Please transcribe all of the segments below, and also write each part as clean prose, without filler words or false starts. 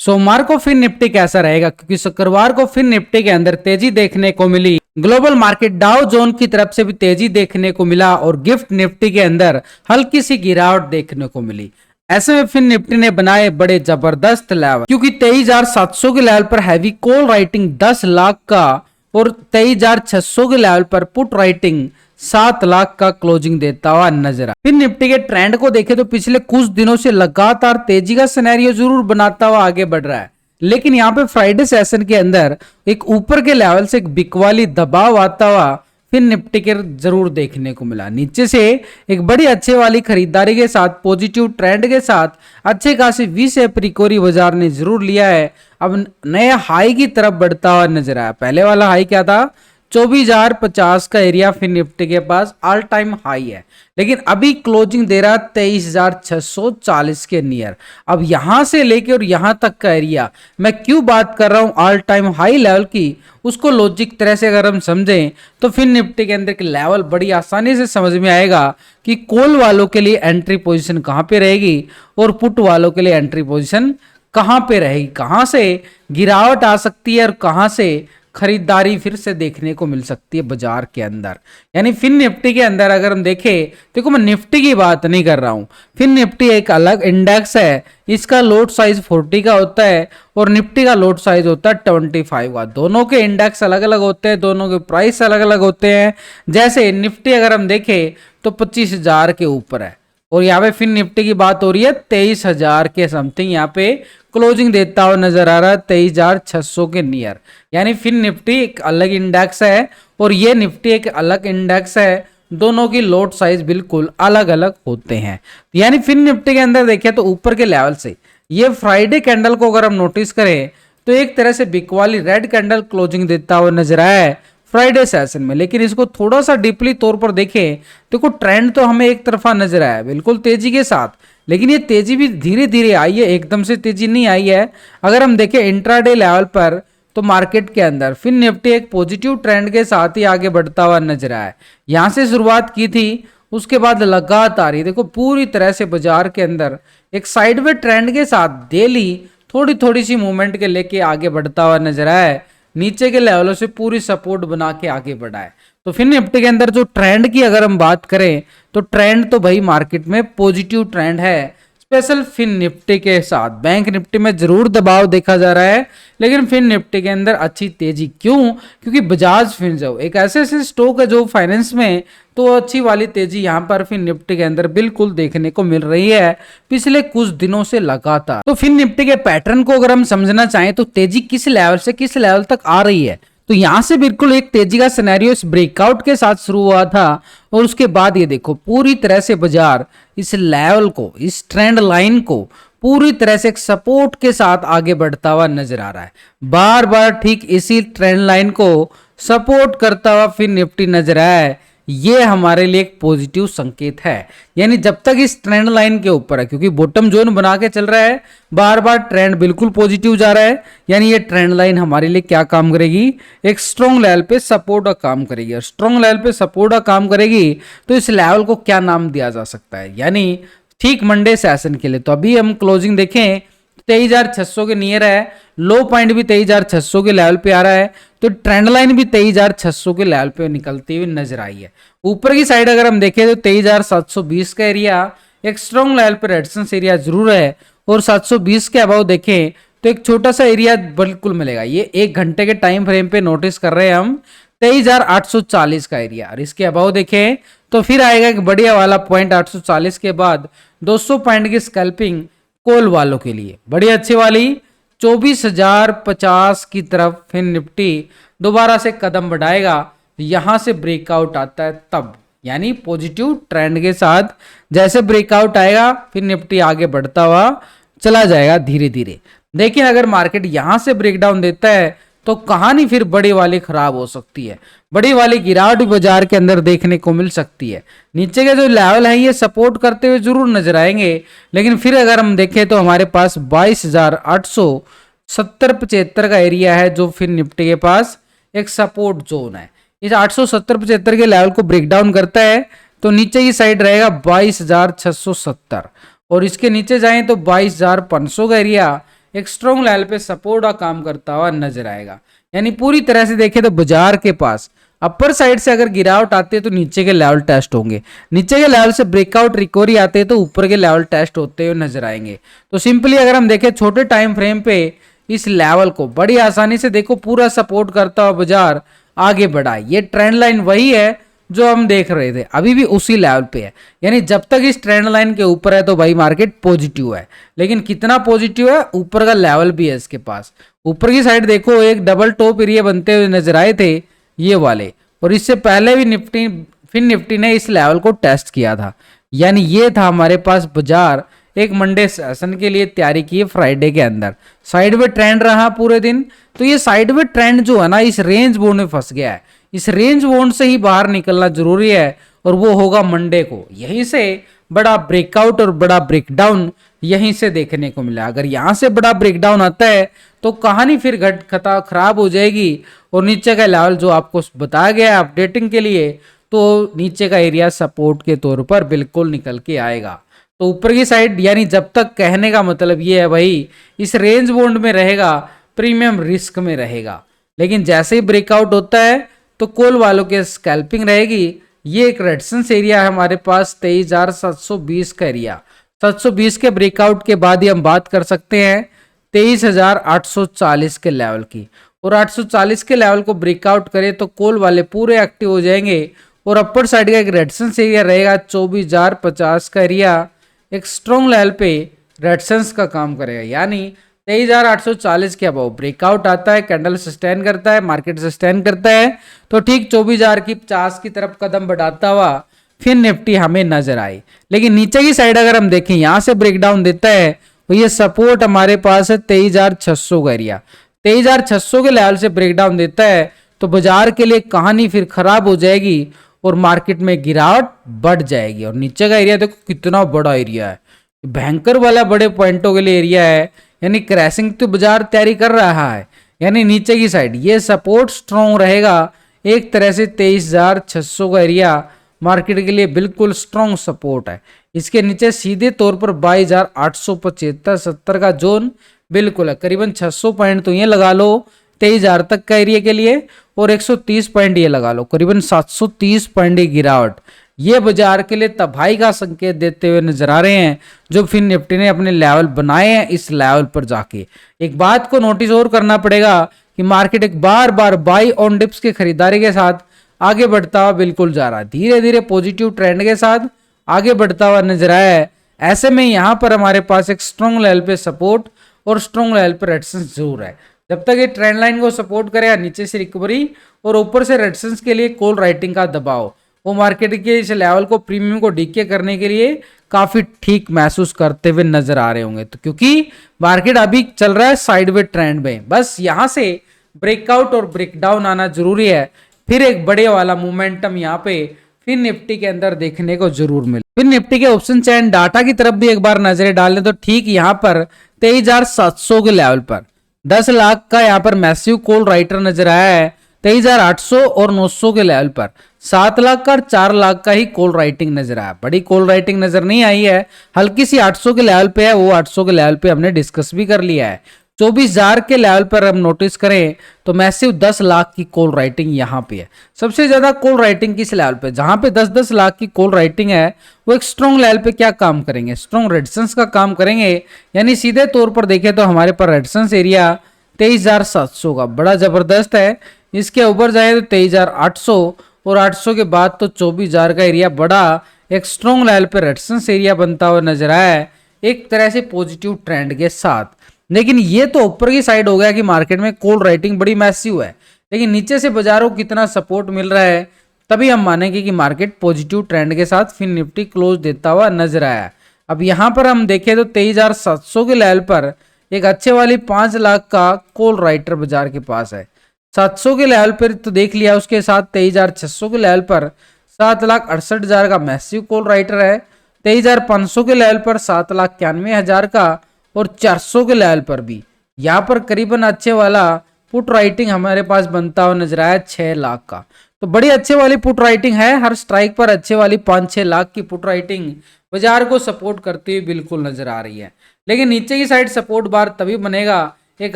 सोमवार को फिर निफ्टी कैसा रहेगा, क्योंकि शुक्रवार को फिर निफ्टी के अंदर तेजी देखने को मिली। ग्लोबल मार्केट डाउ जोन की तरफ से भी तेजी देखने को मिला और गिफ्ट निफ्टी के अंदर हल्की सी गिरावट देखने को मिली। ऐसे में फिर निफ्टी ने बनाए बड़े जबरदस्त लेवल, क्योंकि 23,700 के लेवल पर हैवी कॉल राइटिंग 10 लाख का और 23,600 के लेवल पर पुट राइटिंग 7 लाख का क्लोजिंग देता हुआ नजर आया। फिर निफ्टी के ट्रेंड को देखें तो पिछले कुछ दिनों से लगातार तेजी का सिनेरियो जरूर बनाता हुआ आगे बढ़ रहा है, लेकिन यहाँ पे फ्राइडे सेशन के अंदर एक ऊपर के लेवल से एक बिकवाली दबाव आता हुआ फिर निफ्टी के जरूर देखने को मिला। नीचे से एक बड़ी अच्छे वाली खरीदारी के साथ पॉजिटिव ट्रेंड के साथ अच्छे खासी वी शेप रिकवरी बाजार ने जरूर लिया है। अब नए हाई की तरफ बढ़ता हुआ नजर आया। पहले वाला हाई क्या था, 24,050 का एरिया फिर निफ्टी के पास ऑल टाइम हाई है, लेकिन अभी क्लोजिंग दे रहा 23,640 के नियर। अब यहां से लेके और यहां तक का एरिया, मैं क्यों बात कर रहा हूं ऑल टाइम हाई लेवल की, उसको लॉजिक तरह से अगर हम समझें तो फिर निफ्टी के अंदर के लेवल बड़ी आसानी से समझ में आएगा कि कॉल वालों के लिए एंट्री पोजीशन कहां पे रहेगी और पुट वालों के लिए एंट्री पोजीशन कहां पे रहेगी, कहां से गिरावट आ सकती है और कहां से खरीदारी फिर से देखने को मिल सकती है बाजार के अंदर। यानी फिर निफ्टी के अंदर अगर हम देखें, देखो मैं निफ्टी की बात नहीं कर रहा हूं, फिर निफ्टी एक अलग इंडेक्स है, इसका लोड साइज 40 का होता है और निफ्टी का लोड साइज होता है 25 का। दोनों के इंडेक्स अलग अलग होते हैं, दोनों के प्राइस अलग अलग होते हैं। जैसे निफ्टी अगर हम देखें तो 25,000 के ऊपर है और यहाँ पे फिर निफ्टी की बात हो रही है 23,000 के समथिंग यहाँ पे क्लोजिंग देता हुआ नजर आ रहा है, 23,600 के नियर। यानी फिर निफ्टी एक अलग इंडेक्स है और ये निफ्टी एक अलग इंडेक्स है, दोनों की लोड साइज बिल्कुल अलग अलग होते हैं। यानी फिर निफ्टी के अंदर देखिए तो ऊपर के लेवल से ये फ्राइडे कैंडल को अगर हम नोटिस करें तो एक तरह से बिग वाली रेड कैंडल क्लोजिंग देता हुआ नजर आया है फ्राइडे सेशन में। लेकिन इसको थोड़ा सा डीपली तौर पर देखें, देखो ट्रेंड तो हमें एक तरफा नजर आया बिल्कुल तेजी के साथ, लेकिन ये तेजी भी धीरे धीरे आई है, एकदम से तेजी नहीं आई है। अगर हम देखें इंट्राडे लेवल पर तो मार्केट के अंदर फिर निफ्टी एक पॉजिटिव ट्रेंड के साथ ही आगे बढ़ता हुआ नजर आया है। यहां से शुरुआत की थी, उसके बाद लगातार ही देखो पूरी तरह से बाजार के अंदर एक साइडवे ट्रेंड के साथ डेली थोड़ी थोड़ी सी मूवमेंट के लेके आगे बढ़ता हुआ नजर आया है। नीचे के लेवलों से पूरी सपोर्ट बना के आगे बढ़ा है। तो फिर निफ्टी के अंदर जो ट्रेंड की अगर हम बात करें तो ट्रेंड तो भाई मार्केट में पॉजिटिव ट्रेंड है, स्पेशल फिर निफ्टी के साथ। बैंक निफ्टी में जरूर दबाव देखा जा रहा है, लेकिन फिर निफ्टी के अंदर अच्छी तेजी क्यों, क्योंकि बजाज फिनसर्व एक ऐसे स्टॉक है जो फाइनेंस में तो अच्छी वाली तेजी यहां पर फिर निफ्टी के अंदर बिल्कुल देखने को मिल रही है पिछले कुछ दिनों से लगातार। तो फिर निफ्टी के पैटर्न को अगर हम समझना चाहें तो तेजी किस लेवल से किस लेवल तक आ रही है, तो यहां से बिल्कुल एक तेजी का सिनेरियो इस ब्रेकआउट के साथ शुरू हुआ था और उसके बाद ये देखो पूरी तरह से बाजार इस लेवल को, इस ट्रेंड लाइन को पूरी तरह से एक सपोर्ट के साथ आगे बढ़ता हुआ नजर आ रहा है। बार बार ठीक इसी ट्रेंड लाइन को सपोर्ट करता हुआ फिर निफ्टी नजर आया है। ये हमारे लिए एक पॉजिटिव संकेत है। यानी जब तक इस ट्रेंड लाइन के ऊपर है, क्योंकि बॉटम जोन बना के चल रहा है, बार बार ट्रेंड बिल्कुल पॉजिटिव जा रहा है, यानी ये ट्रेंड लाइन हमारे लिए क्या काम करेगी, एक स्ट्रॉन्ग लेवल पे सपोर्ट का काम करेगी। और स्ट्रॉन्ग लेवल पे सपोर्ट का काम करेगी तो इस लेवल को क्या नाम दिया जा सकता है, यानी ठीक मंडे सेशन के लिए। तो अभी हम क्लोजिंग देखें 23,600 के नियर है, लो पॉइंट भी 23,600 के लेवल पे आ रहा है, तो ट्रेंड लाइन भी 23,600 के लेवल पे निकलती हुई नजर आई है। ऊपर की साइड अगर हम देखें तो 23,720 का एरिया एक स्ट्रॉन्ग लेवल पे रेजिस्टेंस एरिया जरूर है और 720 के अबाव देखें तो एक छोटा सा एरिया बिल्कुल मिलेगा। ये 1 घंटे के टाइम फ्रेम पे नोटिस कर रहे हैं हम 23,840 का एरिया, और इसके अबाव देखें तो फिर आएगा एक बढ़िया वाला पॉइंट 840 के बाद 200 पॉइंट की स्कैल्पिंग कॉल वालों के लिए बड़ी अच्छी वाली 24,050 की तरफ फिर निफ्टी दोबारा से कदम बढ़ाएगा। यहां से ब्रेकआउट आता है तब, यानी पॉजिटिव ट्रेंड के साथ जैसे ब्रेकआउट आएगा फिर निफ्टी आगे बढ़ता हुआ चला जाएगा धीरे धीरे। लेकिन अगर मार्केट यहां से ब्रेकडाउन देता है तो कहानी फिर बड़ी वाली खराब हो सकती है, बड़ी वाली गिरावट भी बाजार के अंदर देखने को मिल सकती है। नीचे के जो लेवल है ये सपोर्ट करते हुए जरूर नजर आएंगे, लेकिन फिर अगर हम देखें तो हमारे पास 22,870-75 का एरिया है जो फिर निफ्टी के पास एक सपोर्ट जोन है। इस 870-75 के लेवल को ब्रेकडाउन करता है तो नीचे की साइड रहेगा 22,670 और इसके नीचे जाएं तो 22,500 का एरिया एक स्ट्रॉन्ग लेवल पे सपोर्ट का काम करता हुआ नजर आएगा। यानी पूरी तरह से देखें तो बाजार के पास अपर साइड से अगर गिरावट आती है तो नीचे के लेवल टेस्ट होंगे, नीचे के लेवल से ब्रेकआउट रिकवरी आते हैं तो ऊपर के लेवल टेस्ट होते हुए नजर आएंगे। तो सिंपली अगर हम देखें छोटे टाइम फ्रेम पे इस लेवल को बड़ी आसानी से देखो पूरा सपोर्ट करता हुआ बाजार आगे बढ़ा। ये ट्रेंड लाइन वही है जो हम देख रहे थे, अभी भी उसी लेवल पे है। यानी जब तक इस ट्रेंड लाइन के ऊपर है तो भाई मार्केट पॉजिटिव है, लेकिन कितना पॉजिटिव है, ऊपर का लेवल भी है इसके पास। ऊपर की साइड देखो एक डबल टॉप एरिया बनते हुए नजर आए थे ये वाले, और इससे पहले भी निफ्टी ने इस लेवल को टेस्ट किया था। यानी ये था हमारे पास बाजार एक मंडे सेशन के लिए तैयारी की है फ्राइडे के अंदर। साइडवे ट्रेंड रहा पूरे दिन, तो ये साइडवे ट्रेंड जो है ना इस रेंज बोर्ड में फंस गया है। इस रेंज बोर्ड से ही बाहर निकलना जरूरी है, और वो होगा मंडे को। यहीं से बड़ा ब्रेकआउट और बड़ा ब्रेकडाउन यहीं से देखने को मिला। अगर यहां से बड़ा ब्रेकडाउन आता है तो कहानी फिर खराब हो जाएगी, और नीचे का लेवल जो आपको बताया गया है अपडेटिंग के लिए, तो नीचे का एरिया सपोर्ट के तौर पर बिल्कुल निकल के आएगा। तो ऊपर की साइड यानी जब तक कहने का मतलब ये है भाई इस रेंज बोर्ड में रहेगा, प्रीमियम रिस्क में रहेगा। लेकिन जैसे ही ब्रेकआउट होता है तो कॉल वालों के स्कैल्पिंग रहेगी। ये एक रेजिस्टेंस एरिया है हमारे पास 23,720 का एरिया। 720 के ब्रेकआउट के बाद ही हम बात कर सकते हैं 23,840 के लेवल की, और 840 के लेवल को ब्रेकआउट करे तो कॉल वाले पूरे एक्टिव हो जाएंगे, और अपर साइड का एक रेजिस्टेंस एरिया रहेगा 24,050 का एरिया एक स्ट्रॉन्ग लेवल पे रेजिस्टेंस का काम करेगा। यानी 23,840 के अबाव ब्रेकआउट आता है, कैंडल सस्टेन करता है, मार्केट सस्टेन करता है, तो ठीक 24,050 की तरफ कदम बढ़ाता हुआ फिर निफ्टी हमें नजर आई। लेकिन नीचे की साइड अगर हम देखें यहां से ब्रेकडाउन देता है तो ये सपोर्ट हमारे पास है 23,600 का एरिया। 23,600 के लेवल से ब्रेकडाउन देता है तो बाजार के लिए कहानी फिर खराब हो जाएगी और मार्केट में गिरावट बढ़ जाएगी। और नीचे का एरिया देखो कितना बड़ा एरिया है, भयंकर वाला बड़े पॉइंटों के लिए एरिया है। यानी क्रैशिंग तो बाजार तैयारी कर रहा है। यानी नीचे की साइड ये सपोर्ट स्ट्रॉन्ग रहेगा एक तरह से 23,600 का एरिया मार्केट के लिए बिल्कुल स्ट्रॉन्ग सपोर्ट है। इसके नीचे सीधे तौर पर 22,875-70 का जोन बिल्कुल है। करीबन 600 पॉइंट तो ये लगा लो 23,000 तक का एरिया के लिए, और 130 पॉइंट ये लगा लो, करीबन 730 पॉइंट की गिरावट ये बाजार के लिए तबाही का संकेत देते हुए नजर आ रहे हैं, जो फिर निफ्टी ने अपने लेवल बनाए हैं इस लेवल पर जाके। एक बात को नोटिस और करना पड़ेगा कि मार्केट एक बार बार बाई ऑन डिप्स की खरीदारी के साथ आगे बढ़ता हुआ बिल्कुल जा रहा है, धीरे धीरे पॉजिटिव ट्रेंड के साथ आगे बढ़ता हुआ नजर आया है। ऐसे में यहाँ पर हमारे पास एक स्ट्रॉन्ग लेवल पे सपोर्ट और स्ट्रॉन्ग लेवल पे रेजिस्टेंस जरूर है। जब तक ये ट्रेंड लाइन को सपोर्ट करेगा, नीचे से रिकवरी और ऊपर से रेजिस्टेंस के लिए कॉल राइटिंग का दबाव, वो मार्केट के इस लेवल को प्रीमियम को डीके करने के लिए काफी ठीक महसूस करते हुए नजर आ रहे होंगे। तो क्योंकि मार्केट अभी चल रहा है साइडवे ट्रेंड में, बस यहां से ब्रेकआउट और ब्रेकडाउन आना जरूरी है, फिर एक बड़े वाला मोमेंटम यहाँ पे फिर निफ्टी के अंदर देखने को जरूर मिले। फिर निफ्टी के ऑप्शन चैन डाटा की तरफ भी एक बार नजरें डालें तो ठीक यहाँ पर 23,700 के लेवल पर 10 लाख का यहाँ पर मैसिव कॉल राइटर नजर आया है। 23,800 और 900 के लेवल पर 7 लाख का और 4 लाख का ही कॉल राइटिंग नजर आया। बड़ी कॉल राइटिंग नजर नहीं आई है, हल्की सी 800 के लेवल पे है, वो 800 के लेवल पे हमने डिस्कस भी कर लिया है। 24,000 के लेवल पर हम नोटिस करें तो मैसिव 10 लाख की कॉल राइटिंग यहाँ पे है। सबसे ज्यादा कॉल राइटिंग किस लेवल पे, जहां पे 10-10 लाख की कॉल राइटिंग है, वो एक स्ट्रॉन्ग लेवल पे क्या काम करेंगे, स्ट्रॉन्ग रेजिस्टेंस का काम करेंगे। यानी सीधे तौर पर देखें तो हमारे पास रेजिस्टेंस एरिया 23,700 का बड़ा जबरदस्त है। इसके ऊपर जाए तो 23,800 और 800 के बाद तो 24,000 का एरिया बड़ा एक स्ट्रॉन्ग लेवल पे रेजिस्टेंस एरिया बनता हुआ नजर आया है, एक तरह से पॉजिटिव ट्रेंड के साथ। लेकिन ये तो ऊपर की साइड हो गया कि मार्केट में कॉल राइटिंग बड़ी मैसिव है, लेकिन नीचे से बाजारों को कितना सपोर्ट मिल रहा है तभी हम मानेंगे कि मार्केट पॉजिटिव ट्रेंड के साथ फिर निफ्टी क्लोज देता हुआ नजर आया। अब यहाँ पर हम देखें तो 23,700 के लेवल पर एक अच्छे वाली 5 लाख का कॉल राइटर बाजार के पास है। 700 के लेवल पर तो देख लिया, उसके साथ 23,600 के लेवल पर 7,68,000 का मैसिव कॉल राइटर है। 23,500 के लेवल पर 7,91,000 का, और 400 के लेवल पर भी यहाँ पर करीबन अच्छे वाला पुट राइटिंग हमारे पास बनता हुआ नजर आया 6 लाख का। तो बड़ी अच्छे वाली पुट राइटिंग है, हर स्ट्राइक पर अच्छे वाली 5-6 लाख की पुट राइटिंग बाजार को सपोर्ट करती हुई बिल्कुल नजर आ रही है। लेकिन नीचे की साइड सपोर्ट बार तभी बनेगा एक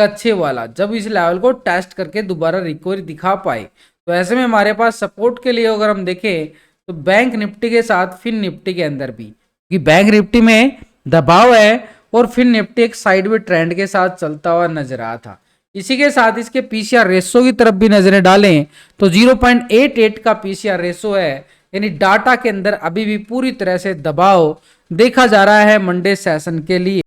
अच्छे वाला जब इस लेवल को टेस्ट करके दोबारा रिकवरी दिखा पाए। तो ऐसे में हमारे पास सपोर्ट के लिए अगर हम देखें तो बैंक निफ्टी के साथ फिन निफ्टी के अंदर भी, क्योंकि बैंक निफ्टी में दबाव है और फिन निफ्टी एक साइडवे ट्रेंड के साथ चलता हुआ नजर आ था। इसी के साथ इसके पीसीआर रेशो की तरफ भी नजरें डालें तो 0.88 का पीसीआर रेशो है, यानी डाटा के अंदर अभी भी पूरी तरह से दबाव देखा जा रहा है मंडे सेशन के लिए।